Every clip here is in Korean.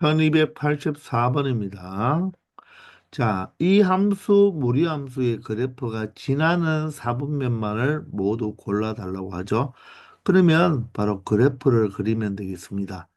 1284번입니다. 자, 이 함수, 무리함수의 그래프가 지나는 사분면만을 모두 골라달라고 하죠. 그러면 바로 그래프를 그리면 되겠습니다.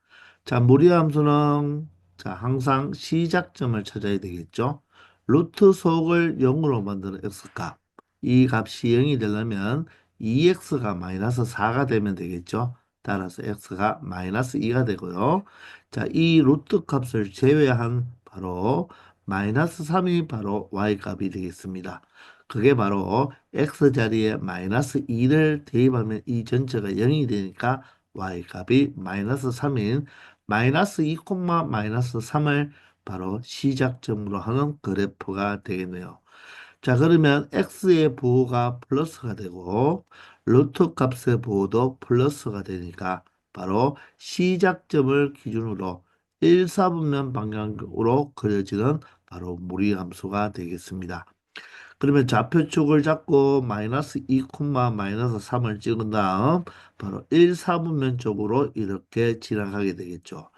자, 무리함수는 자, 항상 시작점을 찾아야 되겠죠. 루트 속을 0으로 만드는 x값. 이 값이 0이 되려면 2x가 마이너스 4가 되면 되겠죠. 따라서 x가 마이너스 2가 되고요. 자, 이 루트 값을 제외한 바로 마이너스 3이 바로 y 값이 되겠습니다. 그게 바로 x 자리에 마이너스 2를 대입하면 이 전체가 0이 되니까 y 값이 마이너스 3인 마이너스 2, 마이너스 3을 바로 시작점으로 하는 그래프가 되겠네요. 자, 그러면 x의 부호가 플러스가 되고 루트 값의 부호도 플러스가 되니까 바로 시작점을 기준으로 1, 4분면 방향으로 그려지는 바로 무리함수가 되겠습니다. 그러면 좌표축을 잡고 마이너스 2, 마이너스 3을 찍은 다음 바로 1, 4분면 쪽으로 이렇게 지나가게 되겠죠.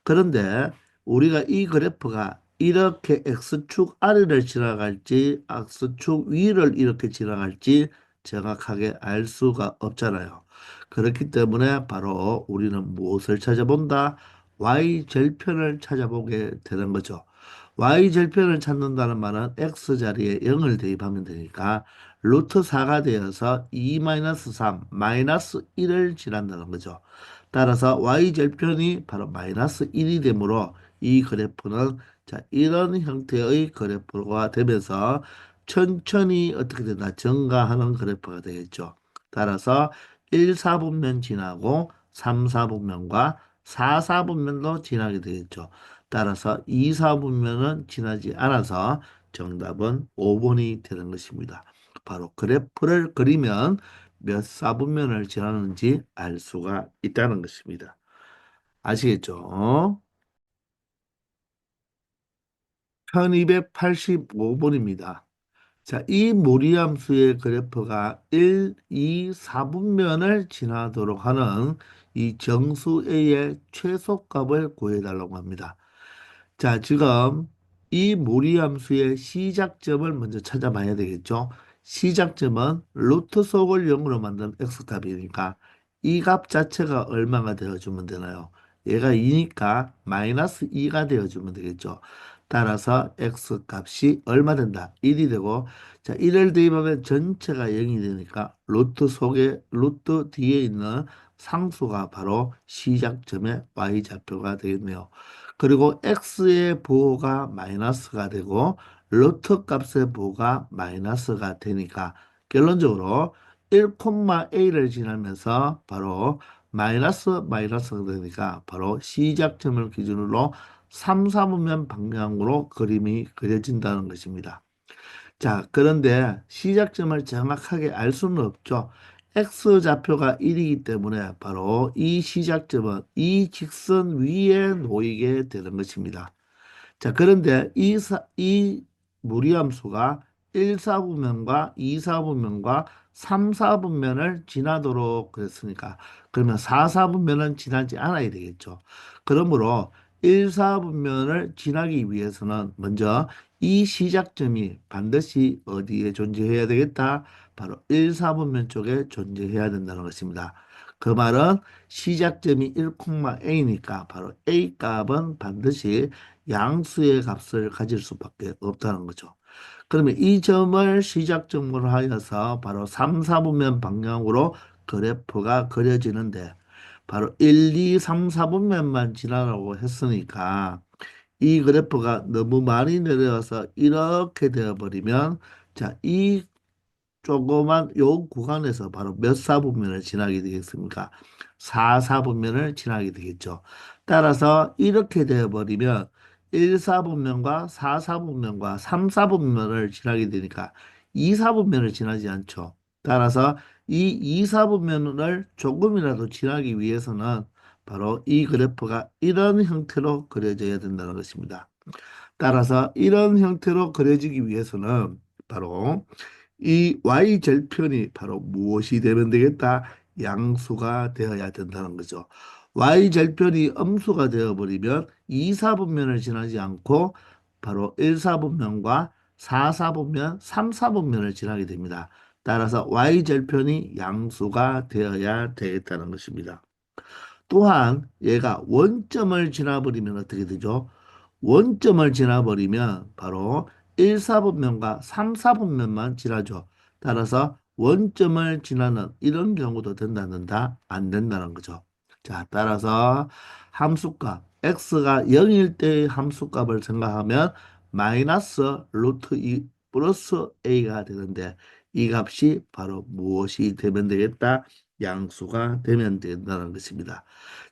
그런데 우리가 이 그래프가 이렇게 x축 아래를 지나갈지 x축 위를 이렇게 지나갈지 정확하게 알 수가 없잖아요. 그렇기 때문에 바로 우리는 무엇을 찾아본다? y절편을 찾아보게 되는 거죠. y절편을 찾는다는 말은 x자리에 0을 대입하면 되니까 루트 4가 되어서 2-3 마이너스 1을 지난다는 거죠. 따라서 y절편이 바로 마이너스 1이 되므로 이 그래프는 자 이런 형태의 그래프가 되면서 천천히 어떻게 된다 증가하는 그래프가 되겠죠. 따라서 1, 4분면 지나고 3, 4분면과 4, 4분면도 지나게 되겠죠. 따라서 2, 4분면은 지나지 않아서 정답은 5번이 되는 것입니다. 바로 그래프를 그리면 몇 사분면을 지나는지 알 수가 있다는 것입니다. 아시겠죠? 1285번입니다. 자, 이 무리함수의 그래프가 1, 2, 4분면을 지나도록 하는 이 정수 A의 최소값을 구해달라고 합니다. 자, 지금 이 무리함수의 시작점을 먼저 찾아봐야 되겠죠. 시작점은 루트 속을 0으로 만든 x값이니까 이 값 자체가 얼마가 되어주면 되나요? 얘가 2니까 마이너스 2가 되어주면 되겠죠. 따라서 x값이 얼마 된다? 1이 되고 자, 1을 대입하면 전체가 0이 되니까 루트 속에 루트 뒤에 있는 상수가 바로 시작점의 y좌표가 되겠네요. 그리고 x의 부호가 마이너스가 되고 루트 값의 부호가 마이너스가 되니까 결론적으로 1,a를 지나면서 바로 마이너스가 되니까 바로 시작점을 기준으로 3, 4분면 방향으로 그림이 그려진다는 것입니다. 자, 그런데 시작점을 정확하게 알 수는 없죠. x좌표가 1이기 때문에 바로 이 시작점은 이 직선 위에 놓이게 되는 것입니다. 자, 그런데 이 무리함수가 1, 4분면과 2, 4분면과 3, 4분면을 지나도록 그랬으니까 그러면 4, 4분면은 지나지 않아야 되겠죠. 그러므로 1, 4분면을 지나기 위해서는 먼저 이 시작점이 반드시 어디에 존재해야 되겠다? 바로 1, 4분면 쪽에 존재해야 된다는 것입니다. 그 말은 시작점이 1,a니까 바로 a 값은 반드시 양수의 값을 가질 수밖에 없다는 거죠. 그러면 이 점을 시작점으로 하여서 바로 3, 4분면 방향으로 그래프가 그려지는데 바로 1, 2, 3, 4분면만 지나라고 했으니까 이 그래프가 너무 많이 내려와서 이렇게 되어버리면 자, 이 조그만 요 구간에서 바로 몇 사분면을 지나게 되겠습니까? 4, 사분면을 지나게 되겠죠. 따라서 이렇게 되어버리면 1, 사분면과 4, 사분면과 3, 사분면을 지나게 되니까 2, 사분면을 지나지 않죠. 따라서 이 2, 사분면을 조금이라도 지나기 위해서는 바로 이 그래프가 이런 형태로 그려져야 된다는 것입니다. 따라서 이런 형태로 그려지기 위해서는 바로 이 y절편이 바로 무엇이 되면 되겠다? 양수가 되어야 된다는 거죠. y절편이 음수가 되어버리면 2사분면을 지나지 않고 바로 1사분면과 4사분면, 3사분면을 지나게 됩니다. 따라서 y절편이 양수가 되어야 되겠다는 것입니다. 또한 얘가 원점을 지나버리면 어떻게 되죠? 원점을 지나버리면 바로 1사분면과 3사분면만 지나죠. 따라서 원점을 지나는 이런 경우도 된다는다, 안 된다는 거죠. 자, 따라서 함수값 x가 0일 때의 함수값을 생각하면 마이너스 루트 2 플러스 a가 되는데 이 값이 바로 무엇이 되면 되겠다? 양수가 되면 된다는 것입니다.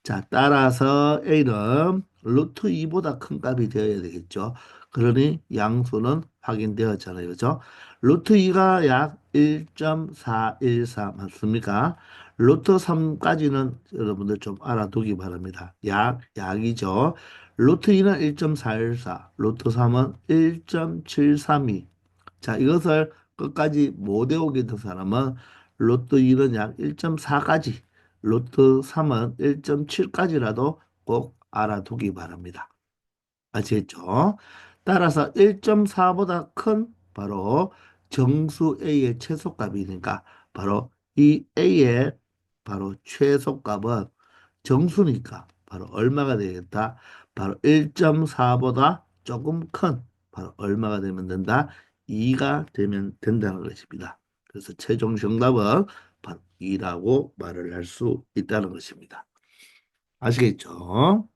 자, 따라서 a는 루트 2보다 큰 값이 되어야 되겠죠. 그러니 양수는 확인되었잖아요. 그죠? 루트 2가 약 1.414 맞습니까? 루트 3까지는 여러분들 좀 알아두기 바랍니다. 약이죠. 루트 2는 1.414, 루트 3은 1.732. 자, 이것을 끝까지 못 외우게 된 사람은 로또 2는 약 1.4까지, 로또 3은 1.7까지라도 꼭 알아두기 바랍니다. 아시겠죠? 따라서 1.4보다 큰 바로 정수 A의 최소값이니까 바로 이 A의 바로 최소값은 정수니까 바로 얼마가 되겠다? 바로 1.4보다 조금 큰 바로 얼마가 되면 된다? 2가 되면 된다는 것입니다. 그래서 최종 정답은 바로 2라고 말을 할 수 있다는 것입니다. 아시겠죠?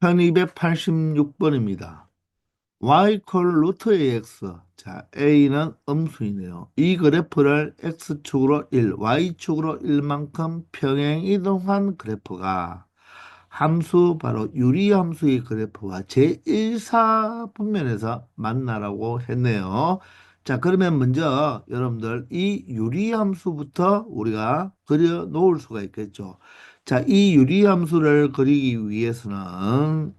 1286번입니다. y 콜 루트 ax. 자, a는 음수이네요. 이 그래프를 x축으로 1, y축으로 1만큼 평행 이동한 그래프가 함수 바로 유리함수의 그래프와 제1사분면에서 만나라고 했네요. 자, 그러면 먼저 여러분들 이 유리함수부터 우리가 그려 놓을 수가 있겠죠. 자, 이 유리함수를 그리기 위해서는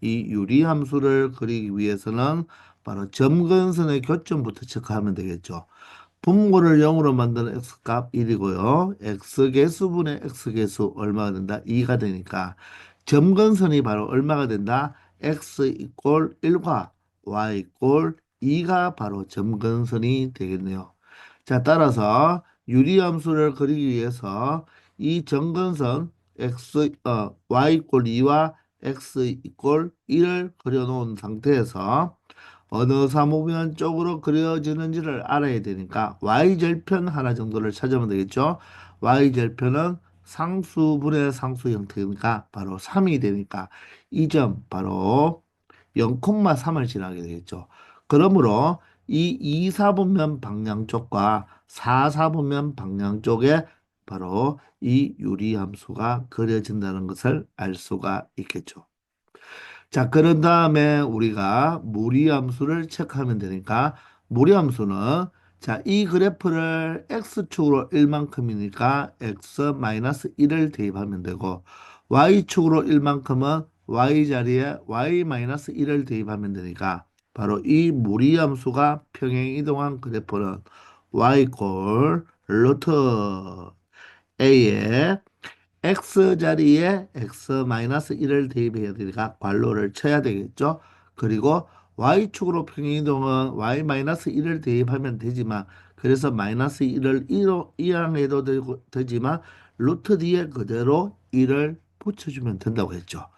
바로 점근선의 교점부터 체크하면 되겠죠. 분모를 0으로 만드는 x값 1이고요. x개수분의 x개수 얼마가 된다? 2가 되니까 점근선이 바로 얼마가 된다? x 이꼴 1과 y 이꼴 2가 바로 점근선이 되겠네요. 자, 따라서 유리함수를 그리기 위해서 이 점근선 y 이꼴 2와 x 이꼴 1을 그려놓은 상태에서 어느 사무면 쪽으로 그려지는지를 알아야 되니까 y절편 하나 정도를 찾으면 되겠죠. y절편은 상수분의 상수 형태니까 바로 3이 되니까 이 점 바로 0,3을 지나게 되겠죠. 그러므로 이 2사분면 방향 쪽과 4사분면 방향 쪽에 바로 이 유리함수가 그려진다는 것을 알 수가 있겠죠. 자, 그런 다음에 우리가 무리함수를 체크하면 되니까 무리함수는 자, 이 그래프를 x축으로 1만큼이니까 x-1을 대입하면 되고 y축으로 1만큼은 y 자리에 y-1을 대입하면 되니까 바로 이 무리함수가 평행 이동한 그래프는 y 꼴 루트 a의 x 자리에 x-1을 대입해야 되니까 괄호를 쳐야 되겠죠. 그리고 y축으로 평행이동은 y-1을 대입하면 되지만 그래서 마이너스 1을 이항해도 되지만 루트 뒤에 그대로 1을 붙여주면 된다고 했죠.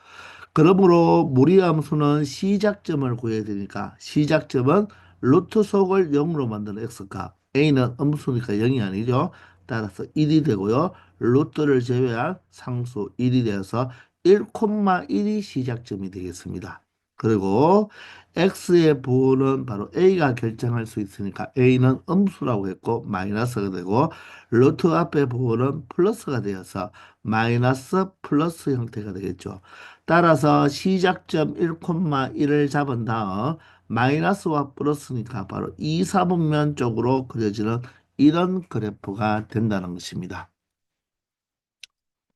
그러므로 무리함수는 시작점을 구해야 되니까 시작점은 루트 속을 0으로 만드는 x값 a는 음수니까 0이 아니죠. 따라서 1이 되고요. 루트를 제외한 상수 1이 되어서 1,1이 시작점이 되겠습니다. 그리고 x의 부호는 바로 a가 결정할 수 있으니까 a는 음수라고 했고 마이너스가 되고 루트 앞의 부호는 플러스가 되어서 마이너스 플러스 형태가 되겠죠. 따라서 시작점 1,1을 잡은 다음 마이너스와 플러스니까 바로 2사분면 쪽으로 그려지는 이런 그래프가 된다는 것입니다.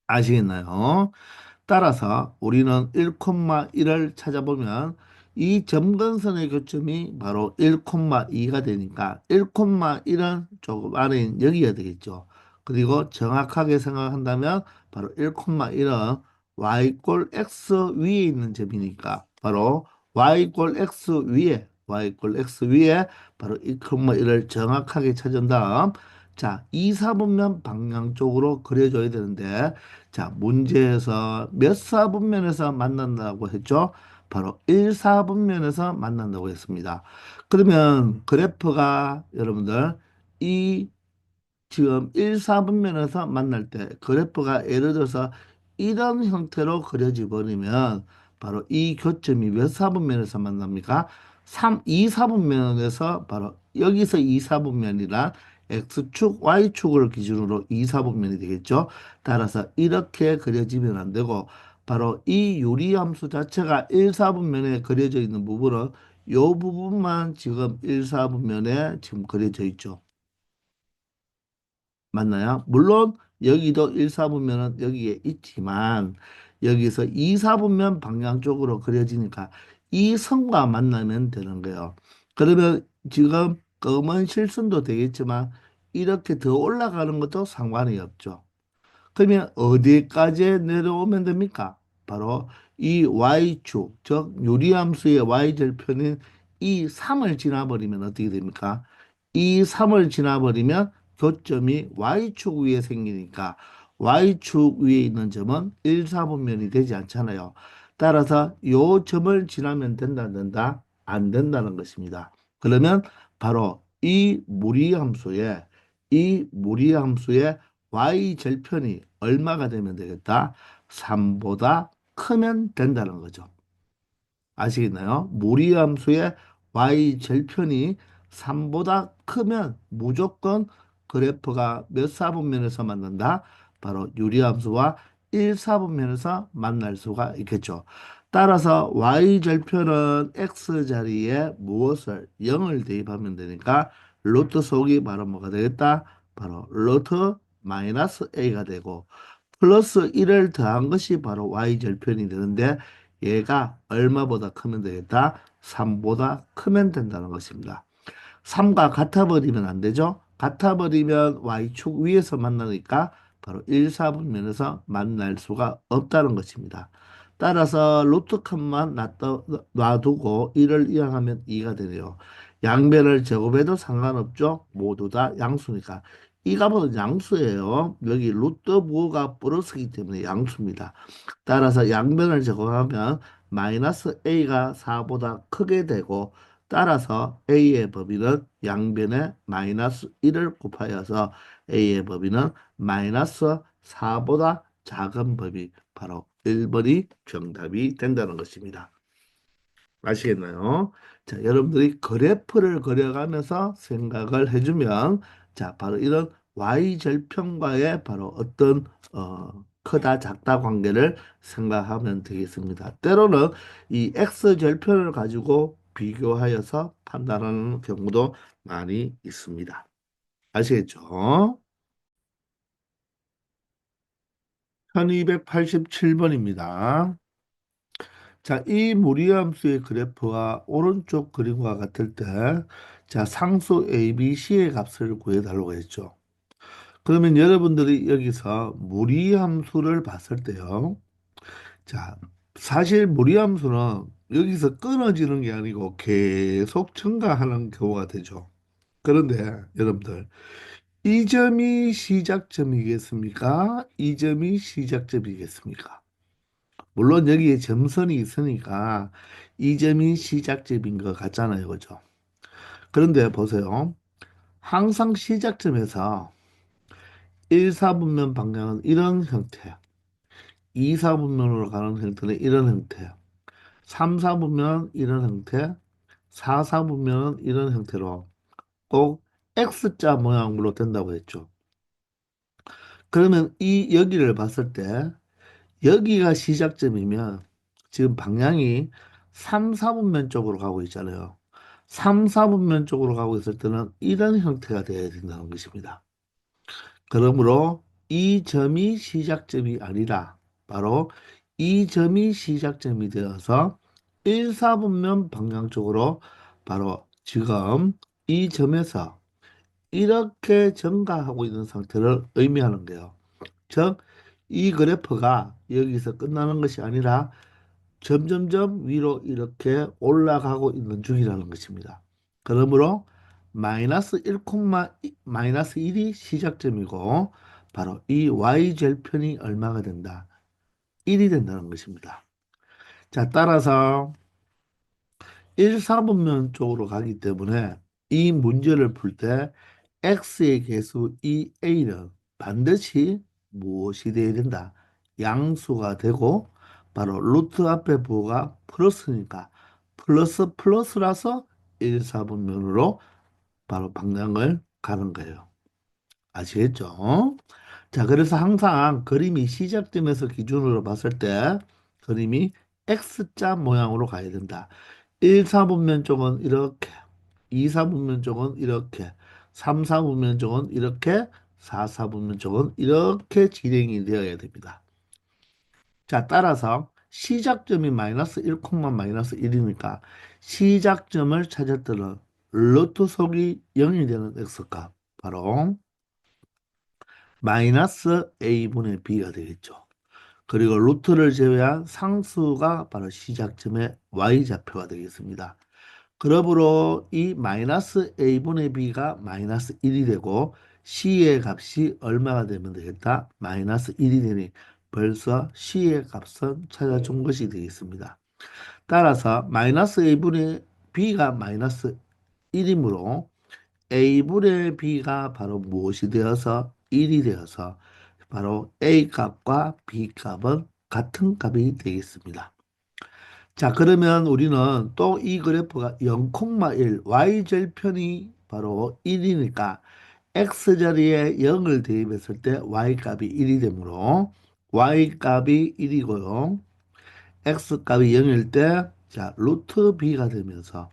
아시겠나요? 따라서 우리는 1,1을 찾아보면 이 점근선의 교점이 바로 1,2가 되니까 1,1은 조금 아래인 여기가 되겠죠. 그리고 정확하게 생각한다면 바로 1,1은 y x 위에 있는 점이니까 바로 y x 위에 바로 1,1을 정확하게 찾은 다음 자, 2, 4분면 방향 쪽으로 그려줘야 되는데 자, 문제에서 몇 사분면에서 만난다고 했죠? 바로 1, 4분면에서 만난다고 했습니다. 그러면 그래프가 여러분들 이 지금 1, 4분면에서 만날 때 그래프가 예를 들어서 이런 형태로 그려져 버리면 바로 이 교점이 몇 사분면에서 만납니까? 3, 2, 4분면에서 바로 여기서 2, 4분면이란 X축, Y축을 기준으로 2, 4분면이 되겠죠. 따라서 이렇게 그려지면 안 되고 바로 이 요리함수 자체가 1, 4분면에 그려져 있는 부분은 이 부분만 지금 1, 4분면에 지금 그려져 있죠. 맞나요? 물론 여기도 1, 4분면은 여기에 있지만 여기서 2, 4분면 방향 쪽으로 그려지니까 이 선과 만나면 되는 거예요. 그러면 지금 검은 실선도 되겠지만 이렇게 더 올라가는 것도 상관이 없죠. 그러면 어디까지 내려오면 됩니까? 바로 이 y축, 즉 유리함수의 y절편인 이 3을 지나버리면 어떻게 됩니까? 이 3을 지나버리면 교점이 y축 위에 생기니까 y축 위에 있는 점은 1, 4분면이 되지 않잖아요. 따라서 요 점을 지나면 된다, 안 된다? 안 된다는 것입니다. 그러면 바로 이 무리함수의 y절편이 얼마가 되면 되겠다? 3보다 크면 된다는 거죠. 아시겠나요? 무리함수의 y절편이 3보다 크면 무조건 그래프가 몇 사분면에서 만난다? 바로 유리함수와 1사분면에서 만날 수가 있겠죠. 따라서 y절편은 x자리에 무엇을 0을 대입하면 되니까 루트 속이 바로 뭐가 되겠다? 바로 루트 마이너스 a가 되고 플러스 1을 더한 것이 바로 y절편이 되는데 얘가 얼마보다 크면 되겠다? 3보다 크면 된다는 것입니다. 3과 같아 버리면 안 되죠? 같아 버리면 y축 위에서 만나니까 바로 1, 4분면에서 만날 수가 없다는 것입니다. 따라서 루트 칸만 놔두고 1을 이항하면 2가 되네요. 양변을 제곱해도 상관없죠? 모두 다 양수니까. 이 값은 양수예요. 여기 루트 부호가 플러스이기 때문에 양수입니다. 따라서 양변을 제곱하면 마이너스 a가 4보다 크게 되고 따라서 a의 범위는 양변에 마이너스 1을 곱하여서 a의 범위는 마이너스 4보다 작은 범위 바로 1번이 정답이 된다는 것입니다. 아시겠나요? 자, 여러분들이 그래프를 그려가면서 생각을 해주면 자, 바로 이런 y절편과의 바로 어떤 크다 작다 관계를 생각하면 되겠습니다. 때로는 이 x절편을 가지고 비교하여서 판단하는 경우도 많이 있습니다. 아시겠죠? 1287번입니다. 자, 이 무리함수의 그래프가 오른쪽 그림과 같을 때, 자, 상수 ABC의 값을 구해달라고 했죠. 그러면 여러분들이 여기서 무리함수를 봤을 때요. 자, 사실 무리함수는 여기서 끊어지는 게 아니고 계속 증가하는 경우가 되죠. 그런데 여러분들, 이 점이 시작점이겠습니까? 이 점이 시작점이겠습니까? 물론 여기에 점선이 있으니까 이 점이 시작점인 것 같잖아요. 그죠? 그런데 보세요. 항상 시작점에서 1, 4분면 방향은 이런 형태, 2, 4분면으로 가는 형태는 이런 형태, 3, 4분면은 이런 형태, 4, 4분면은 이런 형태로 꼭 X자 모양으로 된다고 했죠. 그러면 이 여기를 봤을 때 여기가 시작점이면 지금 방향이 3, 4분면 쪽으로 가고 있잖아요. 3, 4분면 쪽으로 가고 있을 때는 이런 형태가 되어야 된다는 것입니다. 그러므로 이 점이 시작점이 아니라 바로 이 점이 시작점이 되어서 1, 4분면 방향 쪽으로 바로 지금 이 점에서 이렇게 증가하고 있는 상태를 의미하는 거예요. 즉, 이 그래프가 여기서 끝나는 것이 아니라 점점점 위로 이렇게 올라가고 있는 중이라는 것입니다. 그러므로 마이너스 1, 마이너스 1이 시작점이고 바로 이 y절편이 얼마가 된다? 1이 된다는 것입니다. 자, 따라서 1, 4분면 쪽으로 가기 때문에 이 문제를 풀 때 x의 개수 이 a는 반드시 무엇이 되어야 된다? 양수가 되고 바로 루트 앞에 부호가 플러스니까 플러스 플러스라서 1, 4분면으로 바로 방향을 가는 거예요. 아시겠죠? 자, 그래서 항상 그림이 시작점에서 기준으로 봤을 때 그림이 X자 모양으로 가야 된다. 1, 4분면 쪽은 이렇게, 2, 4분면 쪽은 이렇게, 3, 4분면 쪽은 이렇게, 4, 4분면 쪽은 이렇게 진행이 되어야 됩니다. 자, 따라서 시작점이 마이너스 1, 마이너스 1이니까 시작점을 찾을 때는 루트 속이 0이 되는 X값, 바로 마이너스 a분의 b가 되겠죠. 그리고 루트를 제외한 상수가 바로 시작점의 y좌표가 되겠습니다. 그러므로 이 마이너스 a분의 b가 마이너스 1이 되고 c의 값이 얼마가 되면 되겠다? 마이너스 1이 되니 벌써 c의 값은 찾아준 것이 되겠습니다. 따라서 마이너스 a분의 b가 마이너스 1이므로 a분의 b가 바로 무엇이 되어서 1이 되어서 바로 a 값과 b 값은 같은 값이 되겠습니다. 자, 그러면 우리는 또 이 그래프가 0,1 y절편이 바로 1이니까 x자리에 0을 대입했을 때 y 값이 1이 되므로 y 값이 1이고요. x 값이 0일 때, 자, 루트 b가 되면서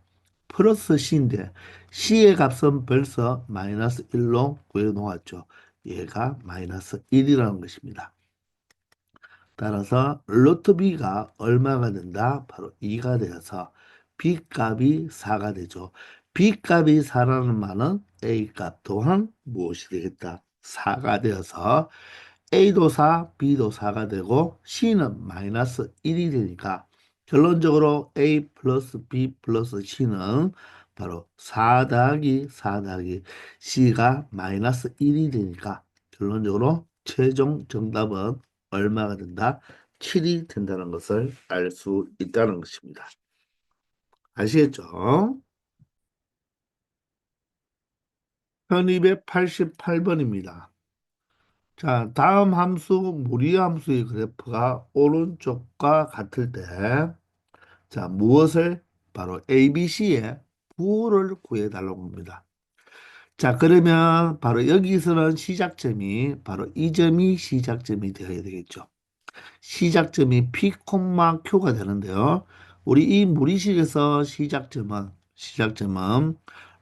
플러스 c인데 c의 값은 벌써 마이너스 1로 구해놓았죠. 얘가 마이너스 1이라는 것입니다. 따라서 루트 b가 얼마가 된다? 바로 2가 되어서 b 값이 4가 되죠. b 값이 4라는 말은 a 값 또한 무엇이 되겠다? 4가 되어서 A도 4, B도 4가 되고 C는 마이너스 1이 되니까 결론적으로 A 플러스 B 플러스 C는 바로 4 더하기 4 더하기 C가 마이너스 1이 되니까 결론적으로 최종 정답은 얼마가 된다? 7이 된다는 것을 알 수 있다는 것입니다. 아시겠죠? 1288번입니다. 자, 다음 함수, 무리함수의 그래프가 오른쪽과 같을 때, 자, 무엇을? 바로 ABC의 부호를 구해달라고 합니다. 자, 그러면 바로 여기서는 시작점이, 바로 이 점이 시작점이 되어야 되겠죠. 시작점이 P, Q가 되는데요. 우리 이 무리식에서 시작점은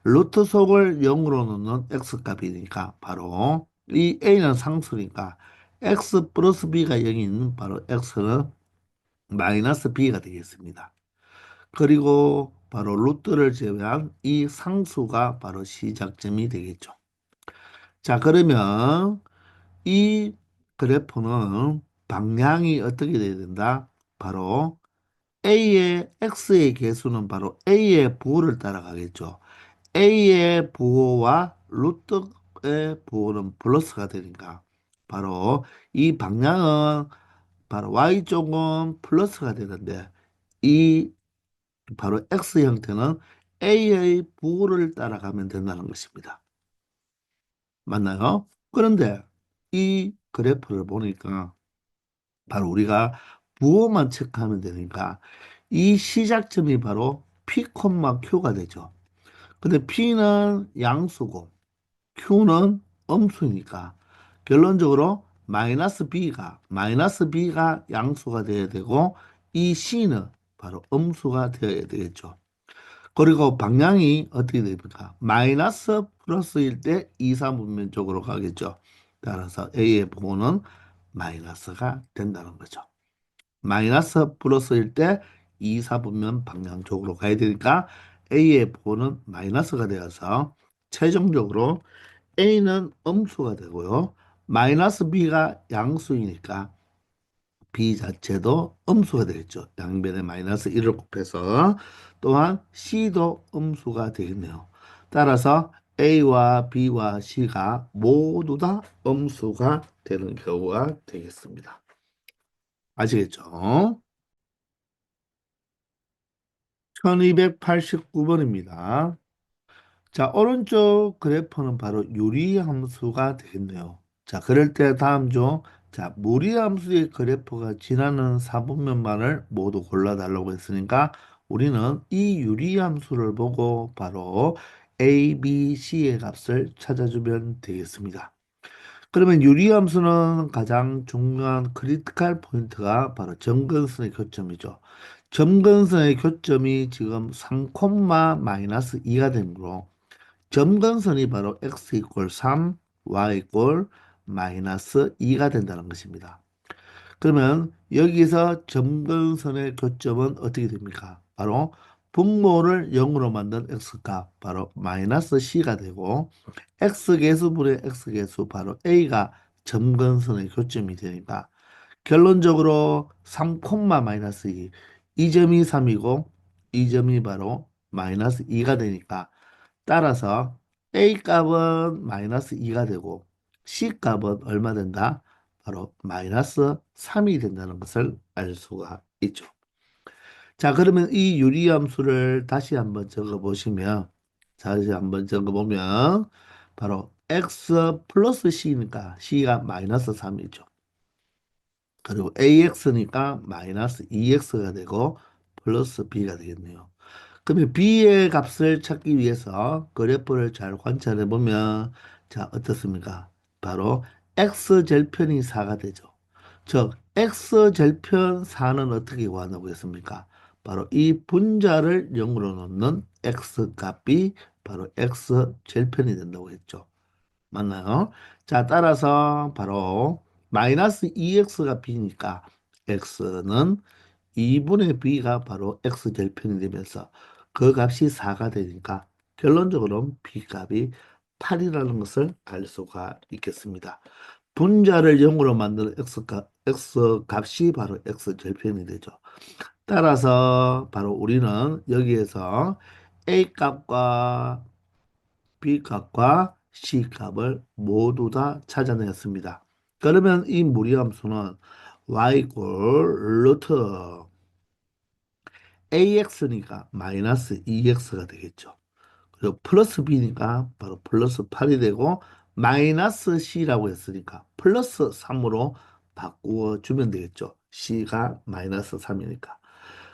루트 속을 0으로 넣는 x값이니까 바로 이 a는 상수니까 x 플러스 b가 0인 바로 x는 마이너스 b가 되겠습니다. 그리고 바로 루트를 제외한 이 상수가 바로 시작점이 되겠죠. 자, 그러면 이 그래프는 방향이 어떻게 돼야 된다? 바로 A의 X의 개수는 바로 A의 부호를 따라가겠죠. A의 부호와 루트의 부호는 플러스가 되니까 바로 이 방향은 바로 Y쪽은 플러스가 되는데 이 바로 X 형태는 A의 부호를 따라가면 된다는 것입니다. 맞나요? 그런데 이 그래프를 보니까 바로 우리가 부호만 체크하면 되니까 이 시작점이 바로 P, Q가 되죠. 근데 P는 양수고 Q는 음수니까 결론적으로 마이너스 B가 양수가 되어야 되고 이 C는 바로 음수가 되어야 되겠죠. 그리고 방향이 어떻게 됩니까? 마이너스 플러스일 때 2, 3분면 쪽으로 가겠죠. 따라서 A의 부호는 마이너스가 된다는 거죠. 마이너스 플러스일 때 2, 4분면 방향 쪽으로 가야 되니까 A의 부호는 마이너스가 되어서 최종적으로 A는 음수가 되고요. 마이너스 B가 양수이니까 B 자체도 음수가 되겠죠. 양변에 마이너스 1을 곱해서 또한 C도 음수가 되겠네요. 따라서 A와 B와 C가 모두 다 음수가 되는 경우가 되겠습니다. 아시겠죠? 1289번입니다. 자, 오른쪽 그래프는 바로 유리함수가 되겠네요. 자, 그럴 때 다음 중, 자, 무리함수의 그래프가 지나는 사분면만을 모두 골라달라고 했으니까 우리는 이 유리함수를 보고 바로 A, B, C의 값을 찾아주면 되겠습니다. 그러면 유리함수는 가장 중요한 크리티컬 포인트가 바로 점근선의 교점이죠. 점근선의 교점이 지금 3, 마이너스 2가 되므로 점근선이 바로 x 이퀄 3, y 이퀄 마이너스 2가 된다는 것입니다. 그러면 여기서 점근선의 교점은 어떻게 됩니까? 바로 분모를 0으로 만든 x값 바로 마이너스 c가 되고 x계수분의 x계수 바로 a가 점근선의 교점이 되니까 결론적으로 3, 마이너스 2 이 점이 3이고 이 점이 바로 마이너스 2가 되니까 따라서 A 값은 마이너스 2가 되고 C 값은 얼마 된다? 바로 마이너스 3이 된다는 것을 알 수가 있죠. 자, 그러면 이 유리함수를 다시 한번 적어보시면, 다시 한번 적어보면, 바로 x 플러스 c니까 c가 마이너스 3이죠. 그리고 ax니까 마이너스 2x가 되고 플러스 b가 되겠네요. 그러면 b의 값을 찾기 위해서 그래프를 잘 관찰해 보면 자 어떻습니까? 바로 x절편이 4가 되죠. 즉 x절편 4는 어떻게 구한다고 했습니까? 바로 이 분자를 0으로 놓는 x값이 바로 x절편이 된다고 했죠. 맞나요? 자, 따라서 바로 마이너스 2x가 b니까 x는 2분의 b가 바로 x절편이 되면서 그 값이 4가 되니까 결론적으로 b 값이 8이라는 것을 알 수가 있겠습니다. 분자를 0으로 만드는 x 값이 바로 x절편이 되죠. 따라서 바로 우리는 여기에서 a 값과 B값과 C값을 모두 다 찾아냈습니다. 그러면 이 무리함수는 y 꼴 루트 ax니까 마이너스 2x가 되겠죠. 그리고 플러스 b니까 바로 플러스 8이 되고 마이너스 c라고 했으니까 플러스 3으로 바꾸어 주면 되겠죠. c가 마이너스 3이니까.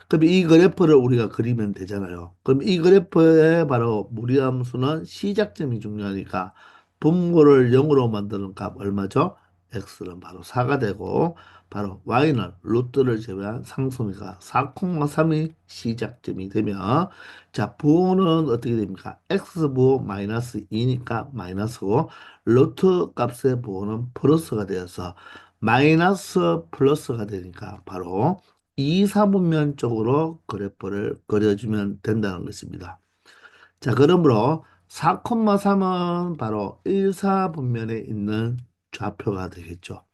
그럼 이 그래프를 우리가 그리면 되잖아요. 그럼 이 그래프의 바로 무리함수는 시작점이 중요하니까 분모를 0으로 만드는 값 얼마죠? x는 바로 4가 되고 바로 y는 루트를 제외한 상수니까 4,3이 시작점이 되면 자 부호는 어떻게 됩니까? x 부호 마이너스 2니까 마이너스고 루트 값의 부호는 플러스가 되어서 마이너스 플러스가 되니까 바로 2, 4분면 쪽으로 그래프를 그려주면 된다는 것입니다. 자, 그러므로 4,3은 바로 1, 4분면에 있는 좌표가 되겠죠.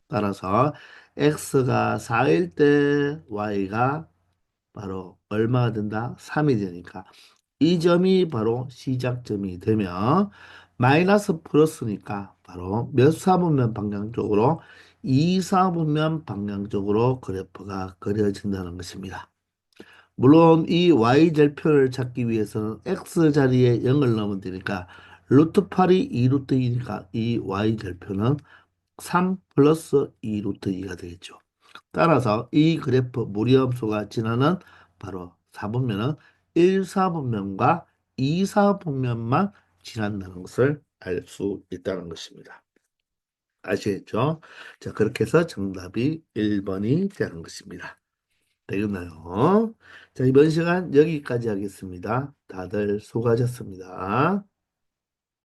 따라서 x가 4일 때 y가 바로 얼마가 된다? 3이 되니까 이 점이 바로 시작점이 되면 마이너스 플러스니까 바로 몇 사분면 방향 쪽으로 2, 4분면 방향 쪽으로 그래프가 그려진다는 것입니다. 물론 이 y절편을 찾기 위해서는 x 자리에 0을 넣으면 되니까 루트 8이 2 루트 2니까 이 y절편은 3 플러스 2 루트 2가 되겠죠. 따라서 이 그래프 무리함수가 지나는 바로 4분면은 1, 4분면과 2, 4분면만 지난다는 것을 알 수 있다는 것입니다. 아시겠죠? 자, 그렇게 해서 정답이 1번이 되는 것입니다. 되겠나요? 자, 이번 시간 여기까지 하겠습니다. 다들 수고하셨습니다.